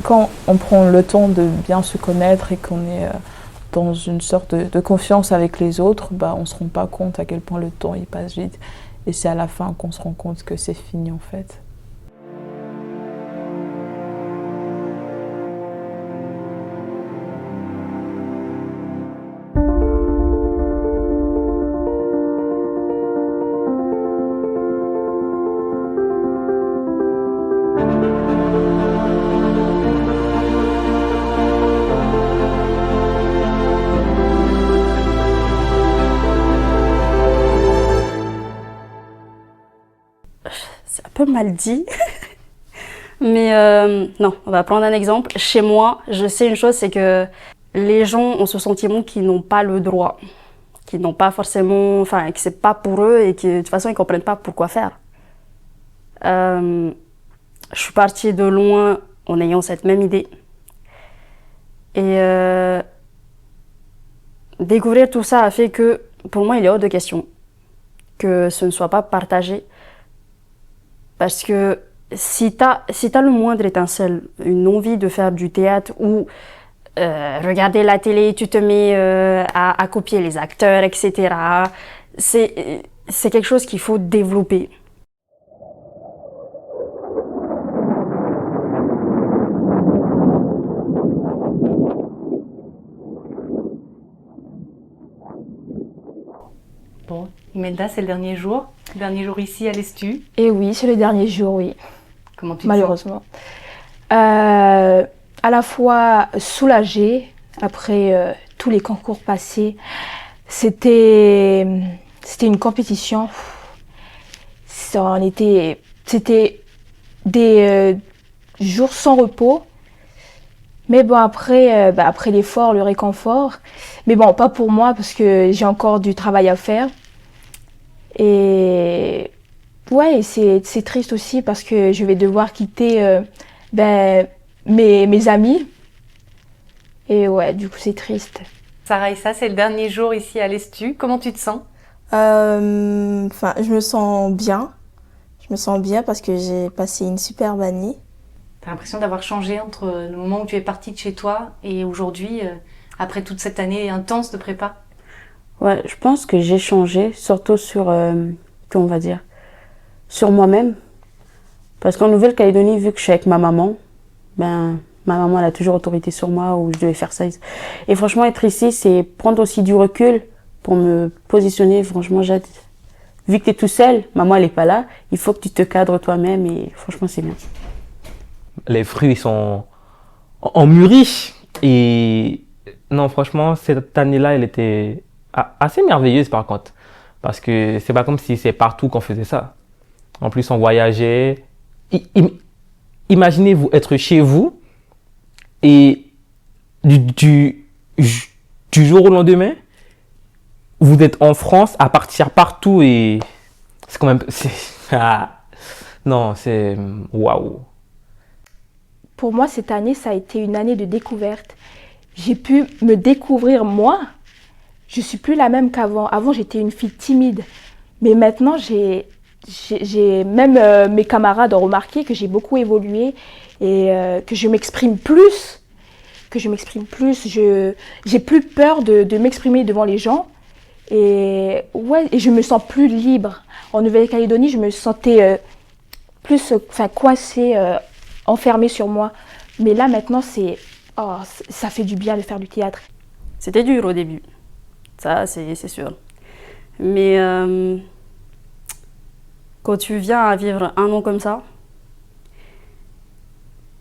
quand on prend le temps de bien se connaître et qu'on est dans une sorte de confiance avec les autres, on ne se rend pas compte à quel point le temps il passe vite. Et c'est à la fin qu'on se rend compte que c'est fini en fait. C'est un peu mal dit, mais non, on va prendre un exemple. Chez moi, je sais une chose, c'est que les gens ont ce sentiment qu'ils n'ont pas le droit, qu'ils n'ont pas forcément, enfin, que c'est pas pour eux et que de toute façon ils comprennent pas pourquoi faire. Je suis partie de loin en ayant cette même idée. Et découvrir tout ça a fait que, pour moi, il est hors de question que ce ne soit pas partagé. Parce que si t'as le moindre étincelle, une envie de faire du théâtre ou regarder la télé, tu te mets à copier les acteurs, etc. C'est quelque chose qu'il faut développer. Bon, Imelda, c'est le dernier jour ici à l'Estu. Et oui, c'est le dernier jour, oui. Comment tu te malheureusement. À la fois soulagée après tous les concours passés. C'était une compétition. C'était des jours sans repos. Mais bon, après l'effort, le réconfort. Mais bon, pas pour moi parce que j'ai encore du travail à faire. Et ouais, c'est triste aussi parce que je vais devoir quitter mes amis. Et ouais, du coup, c'est triste. Sarah Issa, c'est le dernier jour ici à l'Estu. Comment tu te sens? Je me sens bien. Je me sens bien parce que j'ai passé une superbe année. T'as l'impression d'avoir changé entre le moment où tu es partie de chez toi et aujourd'hui, après toute cette année intense de prépa? Ouais, je pense que j'ai changé, surtout sur, comment on va dire, sur moi-même. Parce qu'en Nouvelle-Calédonie, vu que je suis avec ma maman, ma maman elle a toujours autorité sur moi où je devais faire ça. Et franchement, être ici, c'est prendre aussi du recul pour me positionner. Franchement, vu que tu es tout seul, maman elle est pas là, il faut que tu te cadres toi-même et franchement, c'est bien. Les fruits sont en mûri. Et non, franchement, cette année-là, elle était assez merveilleuse par contre. Parce que c'est pas comme si c'est partout qu'on faisait ça. En plus, on voyageait. Imaginez-vous être chez vous et du jour au lendemain, vous êtes en France à partir partout et c'est quand même. Non, c'est. Waouh! Pour moi, cette année, ça a été une année de découverte. J'ai pu me découvrir moi. Je suis plus la même qu'avant. Avant, j'étais une fille timide. Mais maintenant, j'ai même mes camarades ont remarqué que j'ai beaucoup évolué et que je m'exprime plus. J'ai plus peur de m'exprimer devant les gens. Et ouais, et je me sens plus libre. En Nouvelle-Calédonie, je me sentais plus coincée, enfermée sur moi. Mais là, maintenant, ça fait du bien de faire du théâtre. C'était dur au début, ça c'est sûr. Mais quand tu viens à vivre un an comme ça,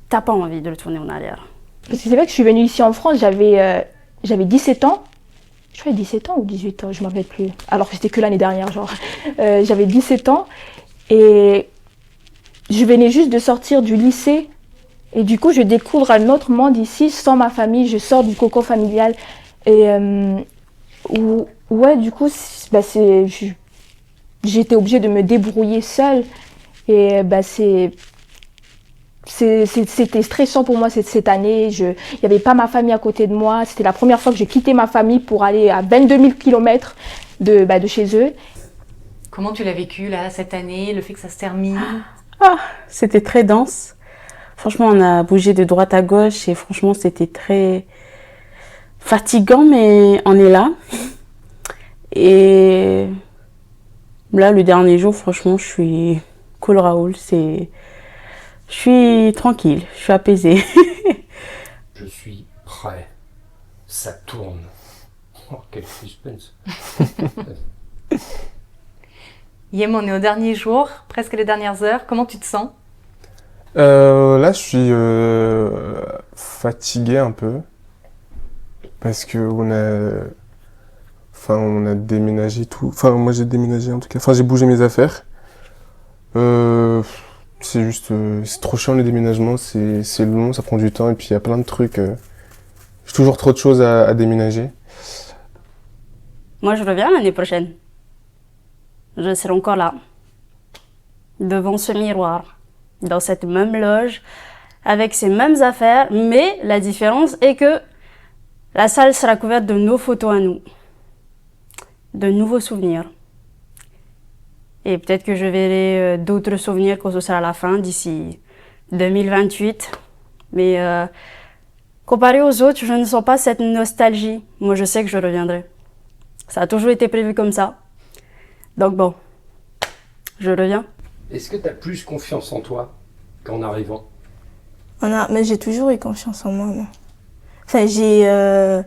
t'as pas envie de retourner en arrière. Parce que c'est vrai que je suis venue ici en France, j'avais 17 ans. Je crois 17 ans ou 18 ans, je ne me rappelle plus. Alors que c'était que l'année dernière, genre. J'avais 17 ans et je venais juste de sortir du lycée. Et du coup, je découvre un autre monde ici, sans ma famille. Je sors du cocon familial. Et ouais, du coup, j'étais obligée de me débrouiller seule. Et c'était stressant pour moi cette année. Il n'y avait pas ma famille à côté de moi. C'était la première fois que j'ai quitté ma famille pour aller à 22 000 km de chez eux. Comment tu l'as vécu là, cette année, le fait que ça se termine? C'était très dense Franchement, on a bougé de droite à gauche et franchement, c'était très fatigant, mais on est là. Et là, le dernier jour, franchement, je suis cool Raoul. Je suis tranquille, je suis apaisée. Je suis prêt. Ça tourne. Oh, quel suspense. Yem, on est au dernier jour, presque les dernières heures. Comment tu te sens? Là, je suis fatigué un peu parce que on a déménagé tout. Enfin, moi j'ai déménagé en tout cas. Enfin, j'ai bougé mes affaires. C'est juste, c'est trop chiant les déménagements. C'est long, ça prend du temps et puis il y a plein de trucs. J'ai toujours trop de choses à déménager. Moi, je reviens l'année prochaine. Je serai encore là, devant ce miroir, dans cette même loge, avec ces mêmes affaires, mais la différence est que la salle sera couverte de nos photos à nous, de nouveaux souvenirs. Et peut-être que je verrai d'autres souvenirs quand ce sera la fin, d'ici 2028. Mais comparé aux autres, je ne sens pas cette nostalgie. Moi, je sais que je reviendrai. Ça a toujours été prévu comme ça. Donc bon, je reviens. Est-ce que tu as plus confiance en toi qu'en arrivant? Mais j'ai toujours eu confiance en moi. Enfin, je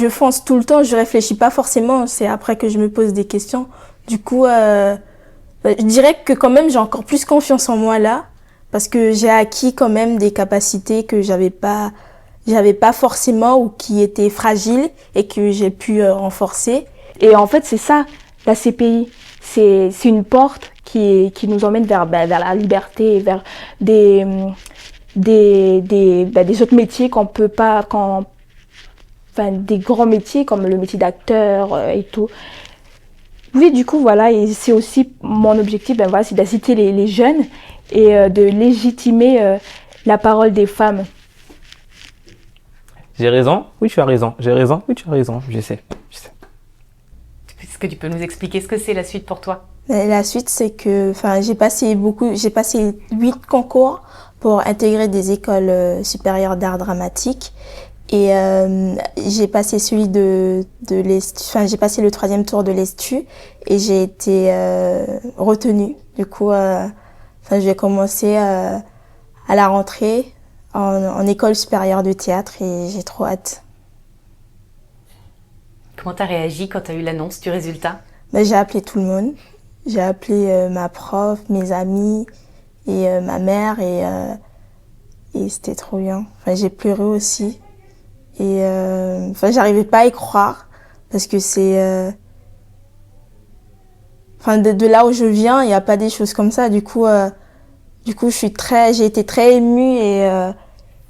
fonce tout le temps, je réfléchis pas forcément. C'est après que je me pose des questions. Du coup, je dirais que quand même j'ai encore plus confiance en moi là, parce que j'ai acquis quand même des capacités que j'avais pas forcément ou qui étaient fragiles et que j'ai pu renforcer. Et en fait, c'est ça, la CPI. C'est une porte qui nous emmène vers la liberté, vers des autres métiers qu'on peut pas, des grands métiers comme le métier d'acteur et tout. Oui, du coup, voilà, et c'est aussi mon objectif, c'est d'inciter les jeunes et de légitimer la parole des femmes. J'ai raison? Oui, tu as raison. J'ai raison? Oui, tu as raison. Je sais. Est-ce que tu peux nous expliquer ce que c'est la suite pour toi? La suite, c'est que j'ai passé 8 concours pour intégrer des écoles supérieures d'art dramatique. Et j'ai passé celui de l'ESTU, j'ai passé le 3e tour de l'ESTU et j'ai été retenue. Du coup, je vais commencer à la rentrée en école supérieure de théâtre et j'ai trop hâte. Comment t'as réagi quand t'as eu l'annonce du résultat? J'ai appelé tout le monde. J'ai appelé ma prof, mes amis et ma mère et c'était trop bien. J'ai pleuré aussi. Et j'arrivais pas à y croire parce que c'est de là où je viens, il y a pas des choses comme ça. Du coup j'ai été très émue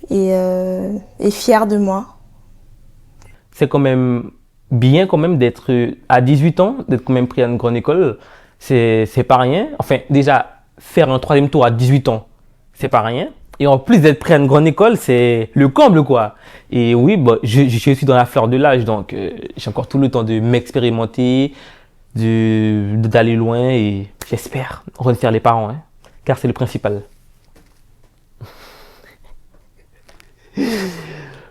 et fière de moi. C'est quand même bien d'être à 18 ans, d'être quand même pris à une grande école. C'est pas rien. Enfin, déjà, faire un 3e tour à 18 ans, c'est pas rien. Et en plus d'être pris à une grande école, c'est le comble, quoi. Et oui, je suis dans la fleur de l'âge, donc j'ai encore tout le temps de m'expérimenter, d'aller loin et j'espère refaire les parents, hein, car c'est le principal.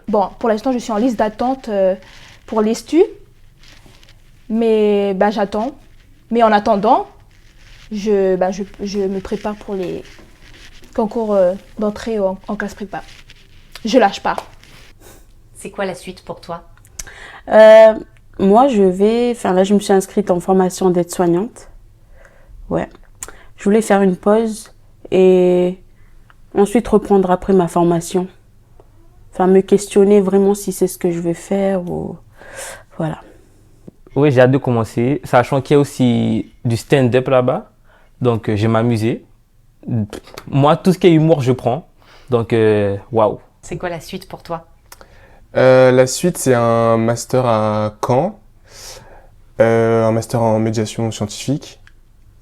Bon, pour l'instant, je suis en liste d'attente pour l'ESTU, mais j'attends. Mais en attendant, je me prépare pour les concours d'entrée en classe prépa. Je lâche pas. C'est quoi la suite pour toi? Moi, je me suis inscrite en formation d'aide-soignante. Ouais. Je voulais faire une pause et ensuite reprendre après ma formation. Me questionner vraiment si c'est ce que je veux faire ou... Voilà. Oui, j'ai hâte de commencer, sachant qu'il y a aussi du stand-up là-bas. Donc, je vais m'amuser. Moi, tout ce qui est humour, je prends. Donc, waouh. C'est quoi la suite pour toi? La suite, c'est un master à Caen. Un master en médiation scientifique.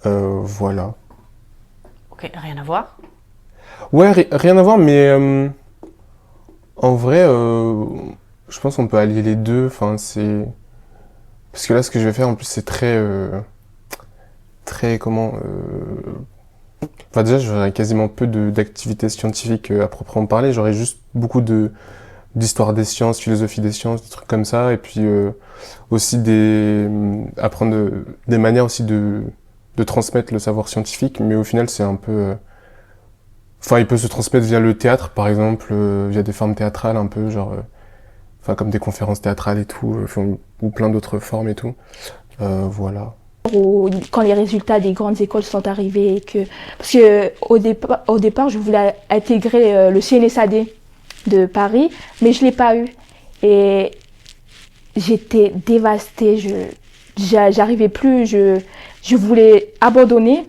Voilà. Ok, rien à voir? Ouais, rien à voir, mais en vrai, je pense qu'on peut allier les deux. Parce que là, ce que je vais faire, en plus, c'est très Enfin, déjà, j'aurais quasiment peu d'activités scientifiques à proprement parler. J'aurais juste beaucoup d'histoire des sciences, philosophie des sciences, des trucs comme ça. Et puis aussi apprendre des manières aussi de transmettre le savoir scientifique. Mais au final, c'est un peu... Enfin, il peut se transmettre via le théâtre, par exemple, via des formes théâtrales un peu, genre... Enfin, comme des conférences théâtrales et tout, ou plein d'autres formes et tout. Voilà. Quand les résultats des grandes écoles sont arrivés, parce que au départ, je voulais intégrer le CNSAD de Paris, mais je l'ai pas eu. Et j'étais dévastée, j'arrivais plus, je voulais abandonner,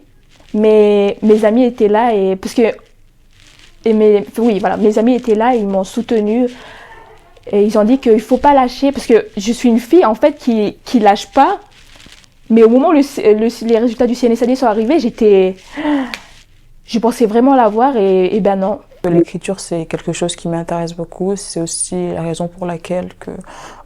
mais mes amis étaient là mes amis étaient là, ils m'ont soutenue. Et ils ont dit qu'il ne faut pas lâcher, parce que je suis une fille en fait qui lâche pas. Mais au moment où les résultats du CNSAD sont arrivés, je pensais vraiment l'avoir et ben non. L'écriture, c'est quelque chose qui m'intéresse beaucoup. C'est aussi la raison pour laquelle,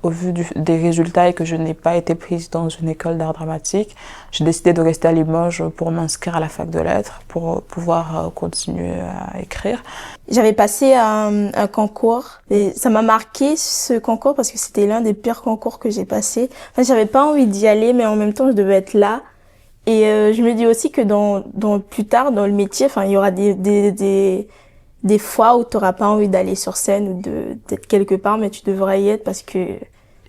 au vu des résultats et que je n'ai pas été prise dans une école d'art dramatique, j'ai décidé de rester à Limoges pour m'inscrire à la fac de lettres, pour pouvoir continuer à écrire. J'avais passé un concours et ça m'a marqué ce concours parce que c'était l'un des pires concours que j'ai passé. Enfin, j'avais pas envie d'y aller, mais en même temps, je devais être là. Et je me dis aussi que plus tard, dans le métier, enfin, il y aura des fois où tu n'auras pas envie d'aller sur scène ou d'être quelque part, mais tu devrais y être parce que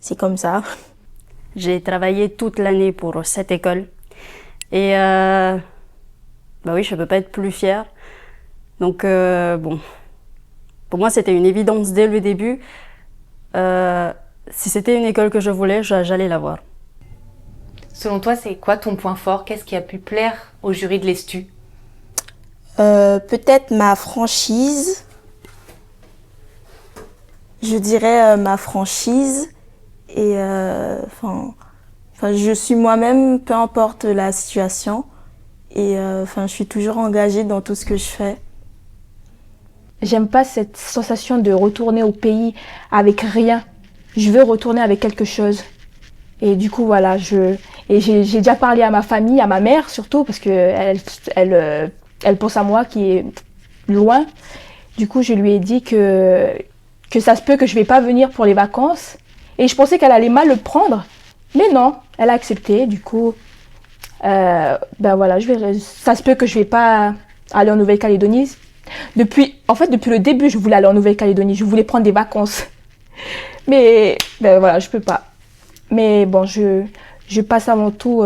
c'est comme ça. J'ai travaillé toute l'année pour cette école. Et bah oui, je ne peux pas être plus fière. Donc bon, pour moi c'était une évidence dès le début. Si c'était une école que je voulais, j'allais la voir. Selon toi, c'est quoi ton point fort? Qu'est-ce qui a pu plaire au jury de l'ESTU? Peut-être ma franchise. Je dirais ma franchise. Et je suis moi-même, peu importe la situation. Et je suis toujours engagée dans tout ce que je fais. J'aime pas cette sensation de retourner au pays avec rien. Je veux retourner avec quelque chose. Et du coup, voilà, j'ai déjà parlé à ma famille, à ma mère surtout, parce que elle pense à moi qui est loin. Du coup, je lui ai dit que ça se peut que je vais pas venir pour les vacances. Et je pensais qu'elle allait mal le prendre. Mais non, elle a accepté. Du coup, voilà, ça se peut que je vais pas aller en Nouvelle-Calédonie. Depuis le début, je voulais aller en Nouvelle-Calédonie. Je voulais prendre des vacances. Mais voilà, je peux pas. Mais bon, je passe avant tout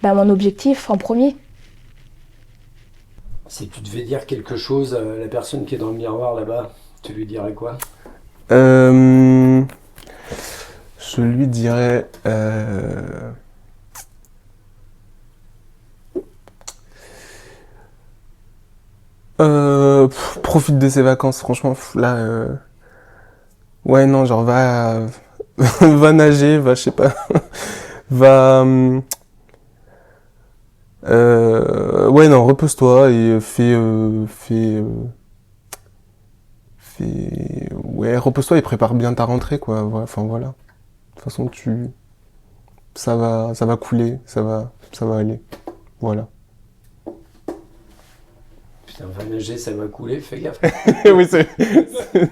mon objectif en premier. Si tu devais dire quelque chose à la personne qui est dans le miroir là-bas, tu lui dirais quoi? Je lui dirais... profite de ses vacances, franchement, là... Ouais, non, genre, va nager, je sais pas, ouais, non, repose-toi et ouais, repose-toi et prépare bien ta rentrée, quoi. Enfin, voilà. De toute façon, ça va couler, ça va aller. Voilà. Putain, va nager, ça va couler, fais gaffe. Oui,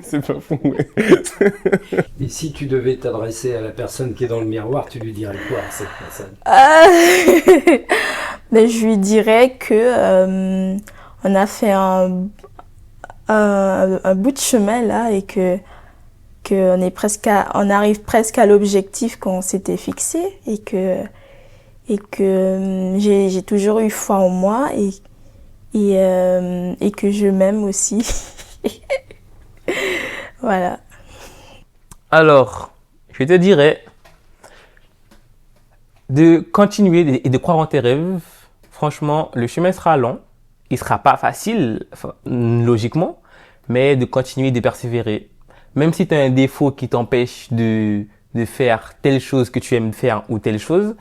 c'est pas fou, ouais. Et si tu devais t'adresser à la personne qui est dans le miroir, tu lui dirais quoi à cette personne? Je lui dirais que on a fait un bout de chemin là et on arrive presque à l'objectif qu'on s'était fixé et que j'ai toujours eu foi en moi et que je m'aime aussi. Voilà. Alors, je te dirais de continuer et de croire en tes rêves. Franchement, le chemin sera long. Il ne sera pas facile, logiquement, mais de continuer, de persévérer. Même si tu as un défaut qui t'empêche de faire telle chose que tu aimes faire ou telle chose,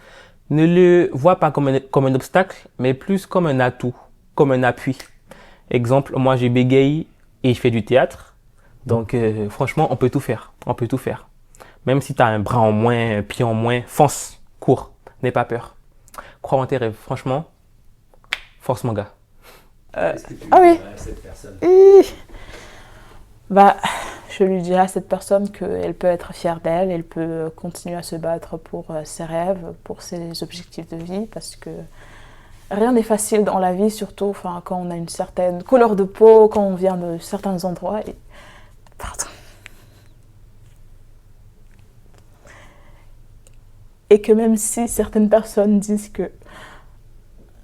ne le vois pas comme un obstacle, mais plus comme un atout, comme un appui. Exemple, moi j'ai bégaye et je fais du théâtre. Donc franchement, on peut tout faire. On peut tout faire. Même si tu as un bras en moins, un pied en moins, fonce, cours, n'aie pas peur. Crois en tes rêves. Franchement, force mon gars. Qu'est-ce que tu ah oui. dirais à cette personne? Bah, je lui dirais à cette personne qu'elle peut être fière d'elle, elle peut continuer à se battre pour ses rêves, pour ses objectifs de vie, parce que rien n'est facile dans la vie, surtout quand on a une certaine couleur de peau, quand on vient de certains endroits. Pardon. Et que même si certaines personnes disent que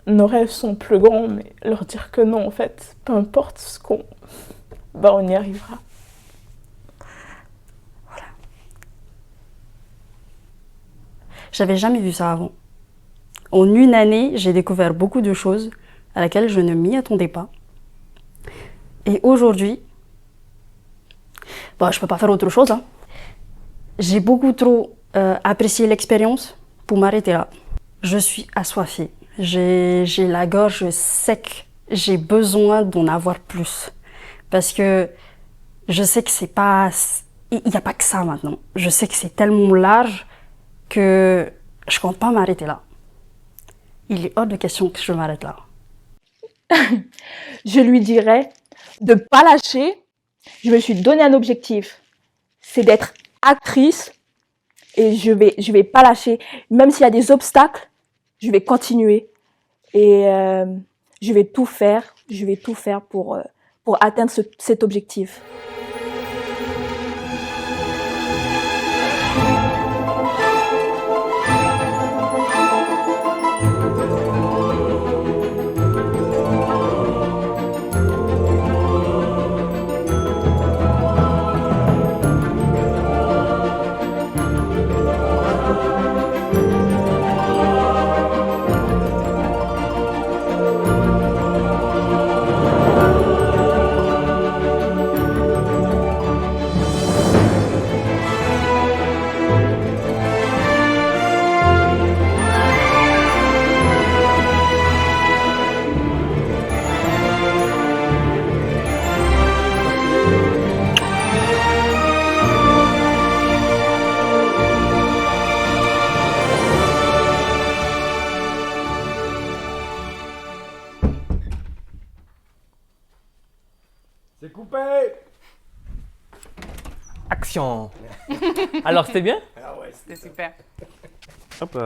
nos rêves sont plus grands, mais leur dire que non, en fait, peu importe ce qu'on... on y arrivera. Voilà. J'avais jamais vu ça avant. En une année, j'ai découvert beaucoup de choses à laquelle je ne m'y attendais pas. Et aujourd'hui, je peux pas faire autre chose, hein. J'ai beaucoup trop apprécié l'expérience pour m'arrêter là. Je suis assoiffée. J'ai la gorge sec. J'ai besoin d'en avoir plus. Parce que je sais que c'est pas... Il n'y a pas que ça maintenant. Je sais que c'est tellement large que je compte pas m'arrêter là. Il est hors de question que je m'arrête là. Je lui dirais de pas lâcher. Je me suis donné un objectif. C'est d'être actrice. Et je vais pas lâcher. Même s'il y a des obstacles, je vais continuer. Et je vais tout faire. Je vais tout faire pour atteindre cet objectif. C'est coupé. Action. Alors, c'était bien? Ah ouais, C'était super. Hop.